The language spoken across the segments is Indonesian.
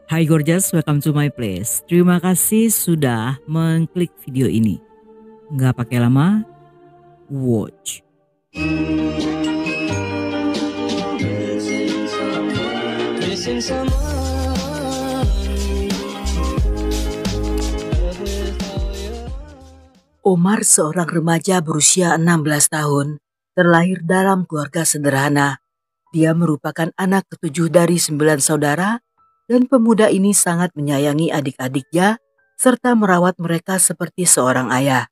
Hai Gorgeous, welcome to my place. Terima kasih sudah mengklik video ini. Nggak pakai lama, watch. Omar, seorang remaja berusia 16 tahun, terlahir dalam keluarga sederhana. Dia merupakan anak ketujuh dari 9 saudara, dan pemuda ini sangat menyayangi adik-adiknya serta merawat mereka seperti seorang ayah.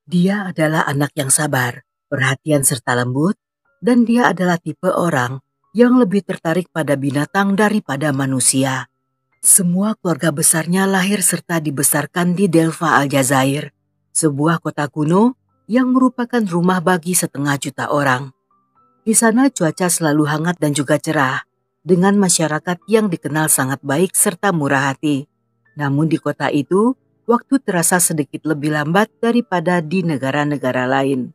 Dia adalah anak yang sabar, perhatian serta lembut, dan dia adalah tipe orang yang lebih tertarik pada binatang daripada manusia. Semua keluarga besarnya lahir serta dibesarkan di Delfa, Aljazair, sebuah kota kuno yang merupakan rumah bagi 500.000 orang. Di sana cuaca selalu hangat dan juga cerah, dengan masyarakat yang dikenal sangat baik serta murah hati. Namun di kota itu, waktu terasa sedikit lebih lambat daripada di negara-negara lain.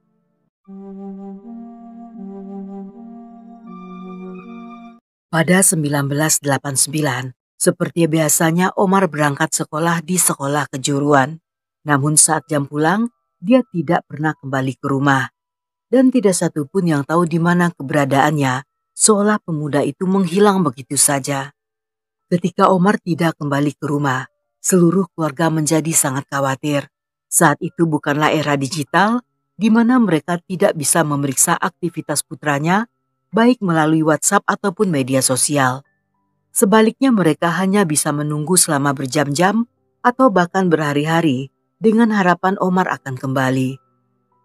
Pada 1989, seperti biasanya Omar berangkat sekolah di sekolah kejuruan. Namun saat jam pulang, dia tidak pernah kembali ke rumah. Dan tidak satu pun yang tahu di mana keberadaannya, seolah pemuda itu menghilang begitu saja. Ketika Omar tidak kembali ke rumah, seluruh keluarga menjadi sangat khawatir. Saat itu bukanlah era digital, di mana mereka tidak bisa memeriksa aktivitas putranya, baik melalui WhatsApp ataupun media sosial. Sebaliknya mereka hanya bisa menunggu selama berjam-jam atau bahkan berhari-hari dengan harapan Omar akan kembali.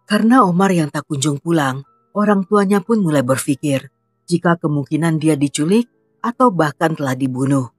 Karena Omar yang tak kunjung pulang, orang tuanya pun mulai berpikir jika kemungkinan dia diculik atau bahkan telah dibunuh.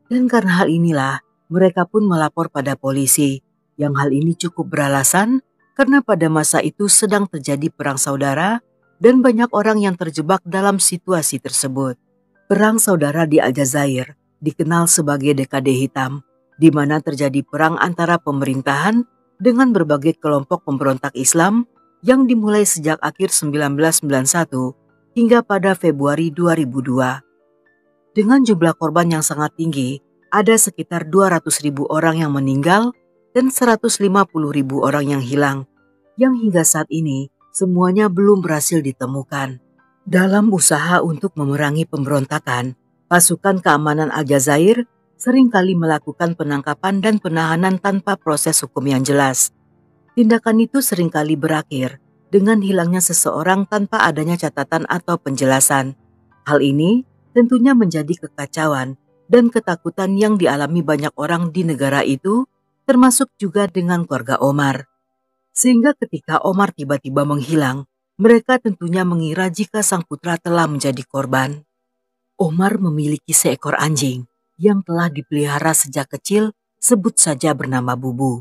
Dan karena hal inilah, mereka pun melapor pada polisi, yang hal ini cukup beralasan karena pada masa itu sedang terjadi perang saudara dan banyak orang yang terjebak dalam situasi tersebut. Perang saudara di Aljazair dikenal sebagai dekade hitam, di mana terjadi perang antara pemerintahan dengan berbagai kelompok pemberontak Islam yang dimulai sejak akhir 1991 hingga pada Februari 2002. Dengan jumlah korban yang sangat tinggi, ada sekitar 200.000 orang yang meninggal dan 150.000 orang yang hilang, yang hingga saat ini semuanya belum berhasil ditemukan. Dalam usaha untuk memerangi pemberontakan, pasukan keamanan Aljazair seringkali melakukan penangkapan dan penahanan tanpa proses hukum yang jelas. Tindakan itu seringkali berakhir dengan hilangnya seseorang tanpa adanya catatan atau penjelasan. Hal ini tentunya menjadi kekacauan dan ketakutan yang dialami banyak orang di negara itu, termasuk juga dengan keluarga Omar. Sehingga ketika Omar tiba-tiba menghilang, mereka tentunya mengira jika sang putra telah menjadi korban. Omar memiliki seekor anjing yang telah dipelihara sejak kecil, sebut saja bernama Bubu.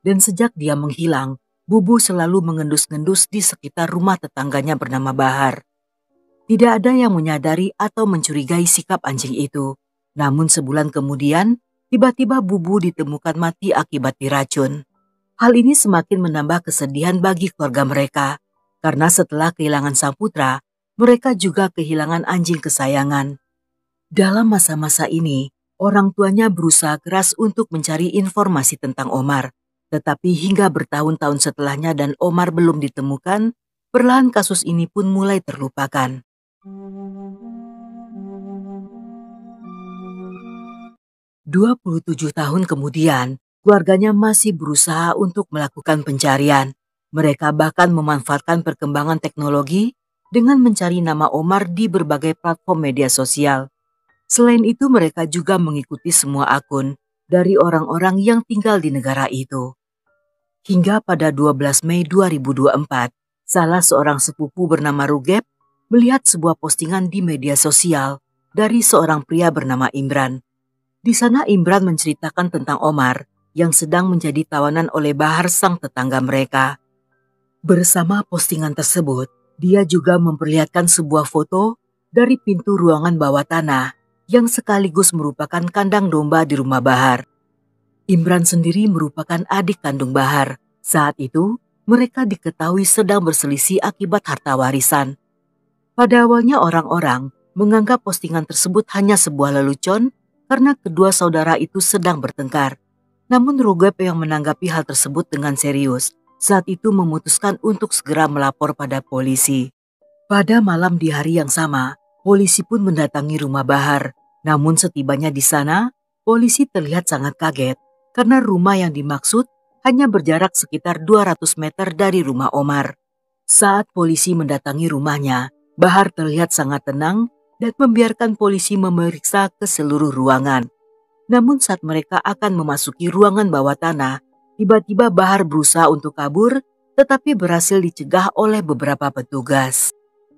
Dan sejak dia menghilang, Bubu selalu mengendus-ngendus di sekitar rumah tetangganya bernama Bahar. Tidak ada yang menyadari atau mencurigai sikap anjing itu. Namun sebulan kemudian, tiba-tiba Bubu ditemukan mati akibat diracun. Hal ini semakin menambah kesedihan bagi keluarga mereka, karena setelah kehilangan sang putra, mereka juga kehilangan anjing kesayangan. Dalam masa-masa ini, orang tuanya berusaha keras untuk mencari informasi tentang Omar. Tetapi hingga bertahun-tahun setelahnya dan Omar belum ditemukan, perlahan kasus ini pun mulai terlupakan. 27 tahun kemudian, keluarganya masih berusaha untuk melakukan pencarian. Mereka bahkan memanfaatkan perkembangan teknologi dengan mencari nama Omar di berbagai platform media sosial. Selain itu mereka juga mengikuti semua akun dari orang-orang yang tinggal di negara itu. Hingga pada 12 Mei 2024, salah seorang sepupu bernama Rugeb melihat sebuah postingan di media sosial dari seorang pria bernama Imran. Di sana Imran menceritakan tentang Omar yang sedang menjadi tawanan oleh Bahar, sang tetangga mereka. Bersama postingan tersebut, dia juga memperlihatkan sebuah foto dari pintu ruangan bawah tanah yang sekaligus merupakan kandang domba di rumah Bahar. Imran sendiri merupakan adik kandung Bahar. Saat itu, mereka diketahui sedang berselisih akibat harta warisan. Pada awalnya orang-orang menganggap postingan tersebut hanya sebuah lelucon karena kedua saudara itu sedang bertengkar. Namun Rugep yang menanggapi hal tersebut dengan serius, saat itu memutuskan untuk segera melapor pada polisi. Pada malam di hari yang sama, polisi pun mendatangi rumah Bahar. Namun setibanya di sana, polisi terlihat sangat kaget karena rumah yang dimaksud hanya berjarak sekitar 200 meter dari rumah Omar. Saat polisi mendatangi rumahnya, Bahar terlihat sangat tenang dan membiarkan polisi memeriksa ke seluruh ruangan. Namun saat mereka akan memasuki ruangan bawah tanah, tiba-tiba Bahar berusaha untuk kabur tetapi berhasil dicegah oleh beberapa petugas.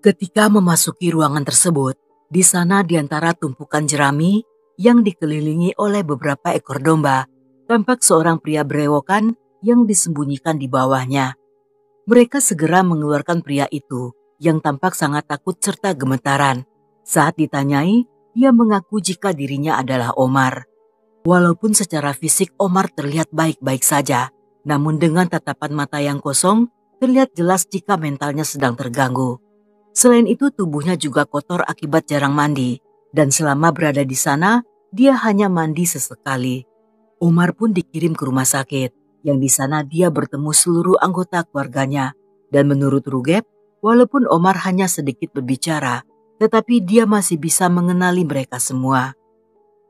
Ketika memasuki ruangan tersebut, di sana di antara tumpukan jerami yang dikelilingi oleh beberapa ekor domba, tampak seorang pria berewokan yang disembunyikan di bawahnya. Mereka segera mengeluarkan pria itu yang tampak sangat takut serta gemetaran. Saat ditanyai, dia mengaku jika dirinya adalah Omar. Walaupun secara fisik Omar terlihat baik-baik saja, namun dengan tatapan mata yang kosong, terlihat jelas jika mentalnya sedang terganggu. Selain itu tubuhnya juga kotor akibat jarang mandi, dan selama berada di sana, dia hanya mandi sesekali. Omar pun dikirim ke rumah sakit, yang di sana dia bertemu seluruh anggota keluarganya. Dan menurut Rugep, walaupun Omar hanya sedikit berbicara, tetapi dia masih bisa mengenali mereka semua.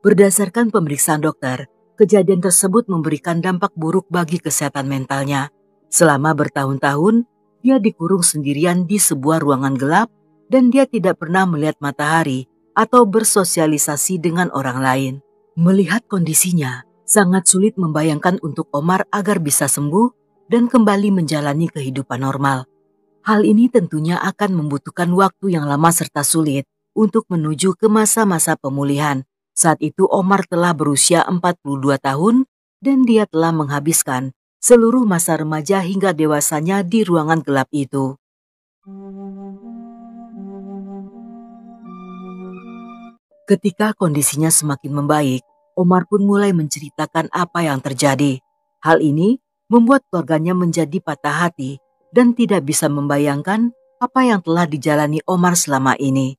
Berdasarkan pemeriksaan dokter, kejadian tersebut memberikan dampak buruk bagi kesehatan mentalnya. Selama bertahun-tahun, dia dikurung sendirian di sebuah ruangan gelap dan dia tidak pernah melihat matahari atau bersosialisasi dengan orang lain. Melihat kondisinya, sangat sulit membayangkan untuk Omar agar bisa sembuh dan kembali menjalani kehidupan normal. Hal ini tentunya akan membutuhkan waktu yang lama serta sulit untuk menuju ke masa-masa pemulihan. Saat itu Omar telah berusia 42 tahun dan dia telah menghabiskan seluruh masa remaja hingga dewasanya di ruangan gelap itu. Ketika kondisinya semakin membaik, Omar pun mulai menceritakan apa yang terjadi. Hal ini membuat keluarganya menjadi patah hati dan tidak bisa membayangkan apa yang telah dijalani Omar selama ini.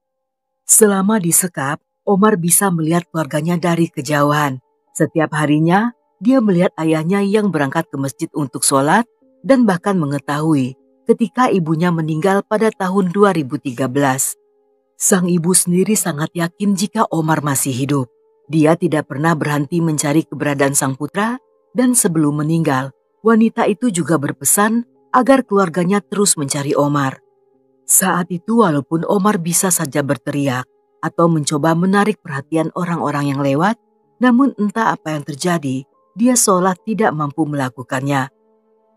Selama disekap, Omar bisa melihat keluarganya dari kejauhan. Setiap harinya, dia melihat ayahnya yang berangkat ke masjid untuk sholat dan bahkan mengetahui ketika ibunya meninggal pada tahun 2013. Sang ibu sendiri sangat yakin jika Omar masih hidup. Dia tidak pernah berhenti mencari keberadaan sang putra dan sebelum meninggal, wanita itu juga berpesan agar keluarganya terus mencari Omar. Saat itu walaupun Omar bisa saja berteriak atau mencoba menarik perhatian orang-orang yang lewat, namun entah apa yang terjadi, dia seolah tidak mampu melakukannya.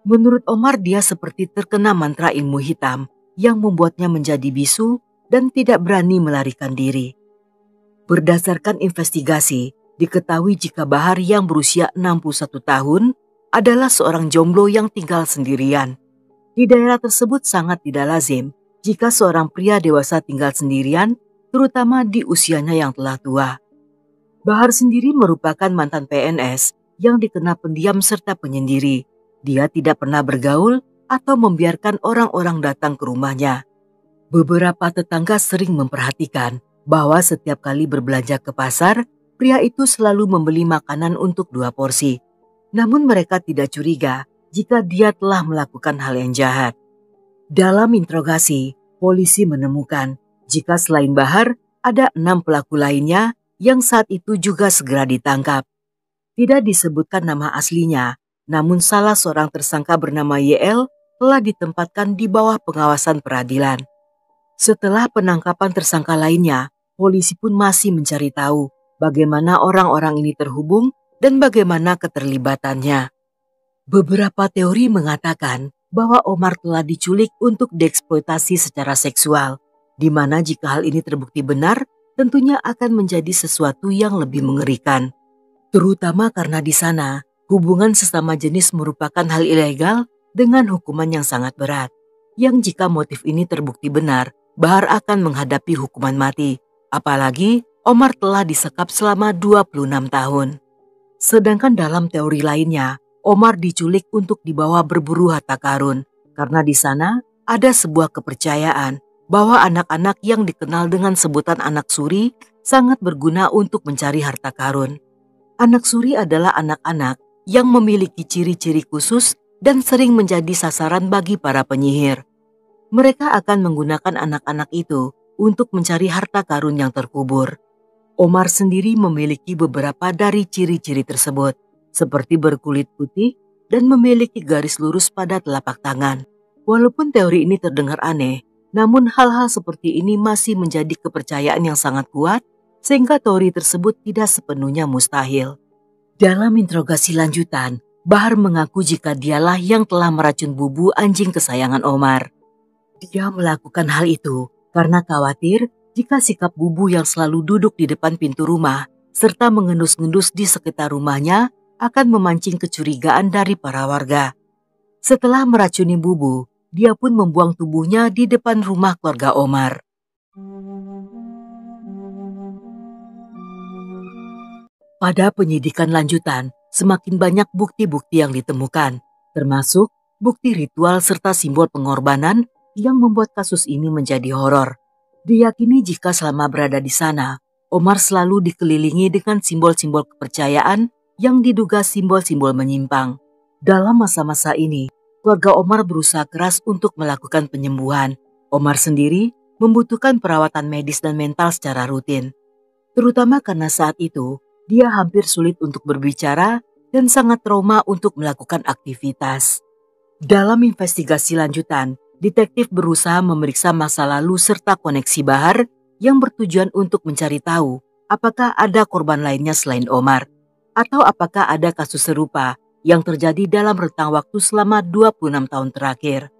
Menurut Omar, dia seperti terkena mantra ilmu hitam yang membuatnya menjadi bisu dan tidak berani melarikan diri. Berdasarkan investigasi, diketahui jika Bahar yang berusia 61 tahun adalah seorang jomblo yang tinggal sendirian. Di daerah tersebut sangat tidak lazim jika seorang pria dewasa tinggal sendirian, terutama di usianya yang telah tua. Bahar sendiri merupakan mantan PNS yang dikenal pendiam serta penyendiri. Dia tidak pernah bergaul atau membiarkan orang-orang datang ke rumahnya. Beberapa tetangga sering memperhatikan bahwa setiap kali berbelanja ke pasar, pria itu selalu membeli makanan untuk 2 porsi. Namun mereka tidak curiga jika dia telah melakukan hal yang jahat. Dalam interogasi, polisi menemukan jika selain Bahar, ada 6 pelaku lainnya yang saat itu juga segera ditangkap. Tidak disebutkan nama aslinya, namun salah seorang tersangka bernama YL telah ditempatkan di bawah pengawasan peradilan. Setelah penangkapan tersangka lainnya, polisi pun masih mencari tahu bagaimana orang-orang ini terhubung dan bagaimana keterlibatannya. Beberapa teori mengatakan bahwa Omar telah diculik untuk dieksploitasi secara seksual, di mana jika hal ini terbukti benar, tentunya akan menjadi sesuatu yang lebih mengerikan. Terutama karena di sana, hubungan sesama jenis merupakan hal ilegal dengan hukuman yang sangat berat. Yang jika motif ini terbukti benar, Bahar akan menghadapi hukuman mati. Apalagi Omar telah disekap selama 26 tahun. Sedangkan dalam teori lainnya, Omar diculik untuk dibawa berburu harta karun. Karena di sana ada sebuah kepercayaan bahwa anak-anak yang dikenal dengan sebutan anak suri sangat berguna untuk mencari harta karun. Anak suri adalah anak-anak yang memiliki ciri-ciri khusus dan sering menjadi sasaran bagi para penyihir. Mereka akan menggunakan anak-anak itu untuk mencari harta karun yang terkubur. Omar sendiri memiliki beberapa dari ciri-ciri tersebut, seperti berkulit putih dan memiliki garis lurus pada telapak tangan. Walaupun teori ini terdengar aneh, namun hal-hal seperti ini masih menjadi kepercayaan yang sangat kuat, sehingga teori tersebut tidak sepenuhnya mustahil. Dalam interogasi lanjutan, Bahar mengaku jika dialah yang telah meracun Bubu, anjing kesayangan Omar. Dia melakukan hal itu karena khawatir jika sikap Bubu yang selalu duduk di depan pintu rumah serta mengendus-ngendus di sekitar rumahnya akan memancing kecurigaan dari para warga. Setelah meracuni Bubu, dia pun membuang tubuhnya di depan rumah keluarga Omar. Pada penyidikan lanjutan, semakin banyak bukti-bukti yang ditemukan, termasuk bukti ritual serta simbol pengorbanan yang membuat kasus ini menjadi horor. Diyakini jika selama berada di sana, Omar selalu dikelilingi dengan simbol-simbol kepercayaan yang diduga simbol-simbol menyimpang. Dalam masa-masa ini, keluarga Omar berusaha keras untuk melakukan penyembuhan. Omar sendiri membutuhkan perawatan medis dan mental secara rutin. Terutama karena saat itu, dia hampir sulit untuk berbicara dan sangat trauma untuk melakukan aktivitas. Dalam investigasi lanjutan, detektif berusaha memeriksa masa lalu serta koneksi Bahar yang bertujuan untuk mencari tahu apakah ada korban lainnya selain Omar, atau apakah ada kasus serupa yang terjadi dalam rentang waktu selama 26 tahun terakhir.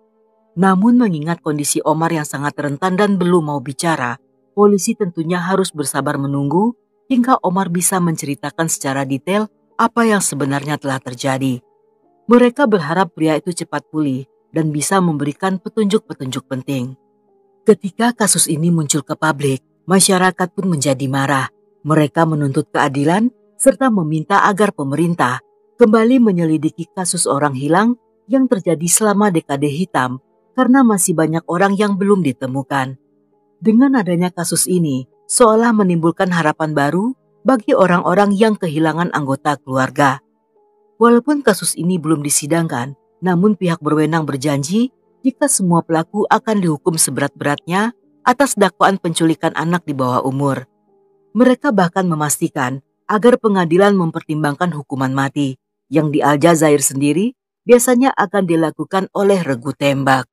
Namun mengingat kondisi Omar yang sangat rentan dan belum mau bicara, polisi tentunya harus bersabar menunggu hingga Omar bisa menceritakan secara detail apa yang sebenarnya telah terjadi. Mereka berharap pria itu cepat pulih dan bisa memberikan petunjuk-petunjuk penting. Ketika kasus ini muncul ke publik, masyarakat pun menjadi marah. Mereka menuntut keadilan serta meminta agar pemerintah kembali menyelidiki kasus orang hilang yang terjadi selama dekade hitam karena masih banyak orang yang belum ditemukan. Dengan adanya kasus ini, seolah menimbulkan harapan baru bagi orang-orang yang kehilangan anggota keluarga. Walaupun kasus ini belum disidangkan, namun pihak berwenang berjanji jika semua pelaku akan dihukum seberat-beratnya atas dakwaan penculikan anak di bawah umur. Mereka bahkan memastikan agar pengadilan mempertimbangkan hukuman mati, yang di Aljazair sendiri biasanya akan dilakukan oleh regu tembak.